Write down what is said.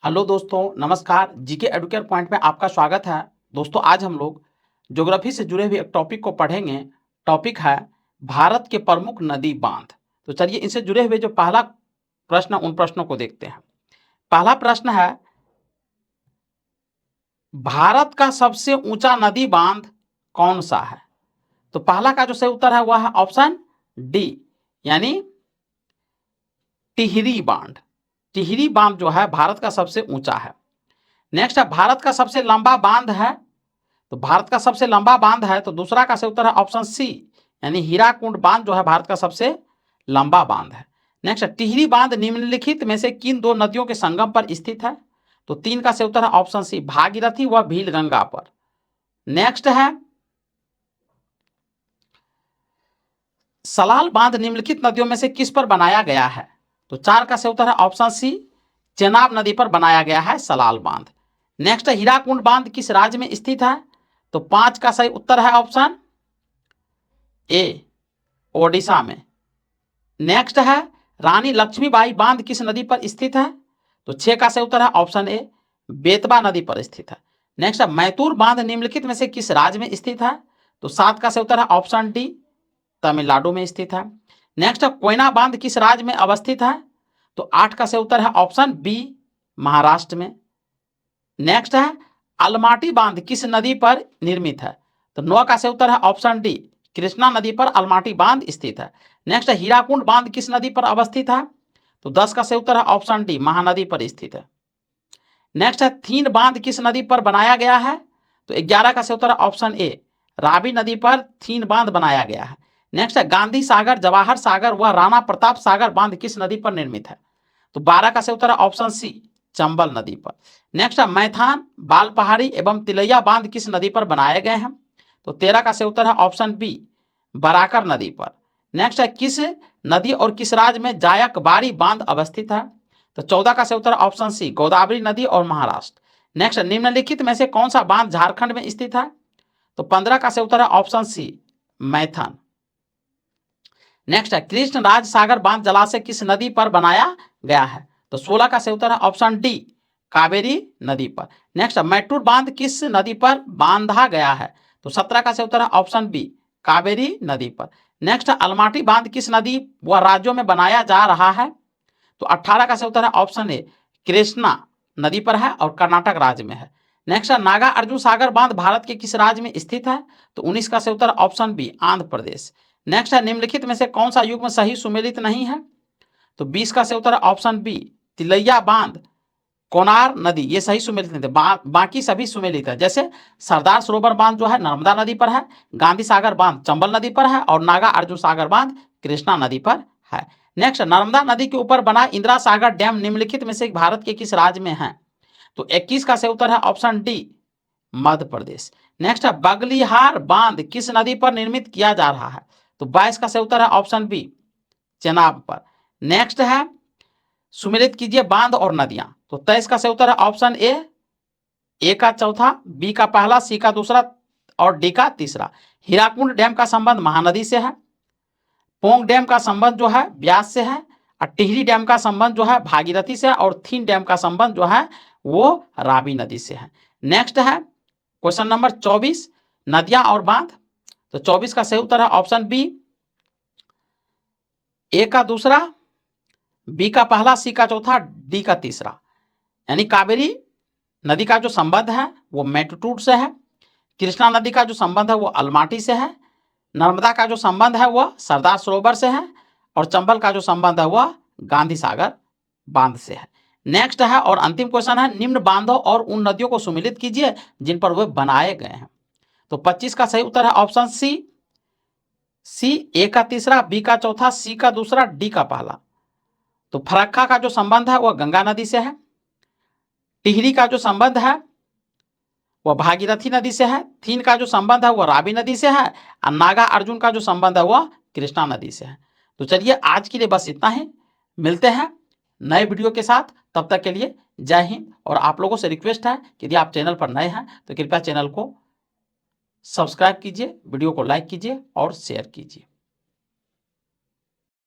Hello दोस्तों, नमस्कार। GK Educare point में आपका स्वागत है। दोस्तों, आज हम लोग ज्योग्राफी से जुड़े हुए एक टॉपिक को पढ़ेंगे। टॉपिक है भारत के प्रमुख नदी बांध। तो चलिए इनसे जुड़े हुए जो पहला प्रश्न उन प्रश्नों को देखते हैं। पहला प्रश्न है, भारत का सबसे ऊंचा नदी बांध कौन सा है? तो पहला का जो सही उत्तर है वह है ऑप्शन डी, यानी टिहरी बांध। टिहरी बांध जो है भारत का सबसे ऊंचा है। नेक्स्ट है, भारत का सबसे लंबा बांध है। तो भारत का सबसे लंबा बांध है तो दूसरा का सही उत्तर है ऑप्शन सी, यानी हीराकुंड बांध जो है भारत का सबसे लंबा बांध है। नेक्स्ट, टिहरी बांध निम्नलिखित में से किन दो नदियों के संगम पर स्थित है? तो तीन का सही उत्तर है ऑप्शन सी, भागीरथी व भीलगंगा पर। नेक्स्ट है, सलाल बांध निम्नलिखित नदियों में से किस पर बनाया गया है? तो चार का सही उत्तर है ऑप्शन सी, चेनाब नदी पर बनाया गया है सलाल बांध। नेक्स्ट, हीराकुंड बांध किस राज्य में स्थित है? तो पांच का सही उत्तर है ऑप्शन ए, ओडिशा में। नेक्स्ट है, रानी लक्ष्मीबाई बांध किस नदी पर स्थित है? तो छह का सही उत्तर है ऑप्शन ए, बेतवा नदी पर स्थित है। नेक्स्ट है, मैतूर बांध निम्नलिखित में से किस राज्य में स्थित है? तो सात का सही उत्तर है ऑप्शन डी, तमिलनाडु में स्थित है। नेक्स्ट है, कोयना बांध किस राज्य में अवस्थित है? तो आठ का सही उत्तर है ऑप्शन बी, महाराष्ट्र में। नेक्स्ट है, अलमाटी बांध किस नदी पर निर्मित है? तो नौ का सही उत्तर है ऑप्शन डी, कृष्णा नदी पर अलमाटी बांध स्थित है। नेक्स्ट है, हीराकुंड बांध किस नदी पर अवस्थित है? तो 10 का सही उत्तर है ऑप्शन डी, महानदी पर स्थित है। नेक्स्ट है, थीन बांध किस नदी पर बनाया गया है? तो 11 का सही उत्तर है ऑप्शन ए, रावी नदी पर थीन बांध बनाया गया है। नेक्स्ट है, गांधी सागर, जवाहर सागर व राणा प्रताप सागर बांध किस नदी पर निर्मित है? तो 12 का सही उत्तर है ऑप्शन सी, चंबल नदी पर। नेक्स्ट है, मैथान, बाल पहाड़ी एवं तिलैया बांध किस नदी पर बनाए गए हैं? तो 13 का सही उत्तर है ऑप्शन बी, बराकर नदी पर। नेक्स्ट है, किस नदी और किस राज्य में जायकबाड़ी बांध अवस्थित है? तो 14 का सही उत्तर ऑप्शन सी, गोदावरी नदी और महाराष्ट्र। नेक्स्ट, निम्नलिखित में से कौन सा बांध झारखंड में स्थित है? तो 15 का सही उत्तर है ऑप्शन सी, मैथन। नेक्स्ट है, कृष्ण राज सागर बांध जलाशय किस नदी पर बनाया गया है? तो 16 का सही उत्तर है ऑप्शन डी, कावेरी नदी पर। नेक्स्ट, मैटूर बांध किस नदी पर बांधा गया है? तो 17 का सही उत्तर है ऑप्शन बी, कावेरी नदी पर। नेक्स्ट, अलमाटी बांध किस नदी व राज्यों में बनाया जा रहा है? तो 18 का सही उत्तर है ऑप्शन ए, कृष्णा नदी पर है और कर्नाटक राज्य में है। नेक्स्ट है, नागा अर्जुन सागर बांध भारत के किस राज्य में स्थित है? तो 19 का सही उत्तर option B, Andhra Pradesh. Next है, निम्नलिखित में से कौन सा युग्म सही सुमेलित नहीं है? तो 20 का सही उत्तर ऑप्शन बी, तिलैया बांध, कोनार नदी, ये सही सुमेलित नहीं थे। बाकी सभी सुमेलित है। जैसे सरदार सरोवर बांध जो है नर्मदा नदी पर है, गांधी सागर बांध चंबल नदी पर है और नागा अर्जुन सागर बांध कृष्णा नदी पर है। नेक्स्ट, नर्मदा नदी के ऊपर बना इंदिरा सागर डैम निम्नलिखित में से भारत के किस राज्य में है? तो 21 का सही उत्तर है option D, Madhya Pradesh. Next है, बगलिहार बांध किस नदी पर निर्मित किया जा रहा है? तो 22 का सही उत्तर है ऑप्शन बी, चेनाब पर। नेक्स्ट है, सुमेलित कीजिए बांध और नदियां। तो 23 का सही उत्तर है ऑप्शन ए का चौथा, बी का पहला, सी का दूसरा और डी का तीसरा। हीराकुंड डैम का संबंध महानदी से है, पोंग डैम का संबंध जो है ब्यास से है, और टिहरी डैम का संबंध जो है भागीरथी से है, और थीन डैम का संबंध जो है वो रावी नदी से है। नेक्स्ट है क्वेश्चन नंबर 24, नदियां और बांध। तो 24 का सही उत्तर है ऑप्शन बी, ए का दूसरा, बी का पहला, सी का चौथा, डी का तीसरा। यानी कावेरी नदी का जो संबंध है वो मैटूर से है, कृष्णा नदी का जो संबंध है वो अलमाटी से है, नर्मदा का जो संबंध है वह सरदार सरोवर से है, और चंबल का जो संबंध है वह गांधी सागर बांध से है। नेक्स्ट है और अंतिम क्वेश्चन है, निम्न बांधों और उन नदियों को सुमिलित कीजिए जिन पर वे बनाए गए हैं। तो 25 का सही उत्तर है ऑप्शन सी, ए का तीसरा, बी का चौथा, सी का दूसरा, डी का पहला। तो फरक्का का जो संबंध है वह गंगा नदी से है, टिहरी का जो संबंध है वह भागीरथी नदी से है, थीन का जो संबंध है वह रावी नदी से है, और नागा अर्जुन का जो संबंध है वह कृष्णा नदी से है। तो चलिए आज के लिए बस इतना ही, मिलते हैं नए वीडियो के साथ। तब तक के लिए जय हिंद। और आप लोगों से रिक्वेस्ट है कि यदि आप चैनल पर नए हैं तो कृपया चैनल को सब्सक्राइब कीजिए, वीडियो को लाइक कीजिए और शेयर कीजिए।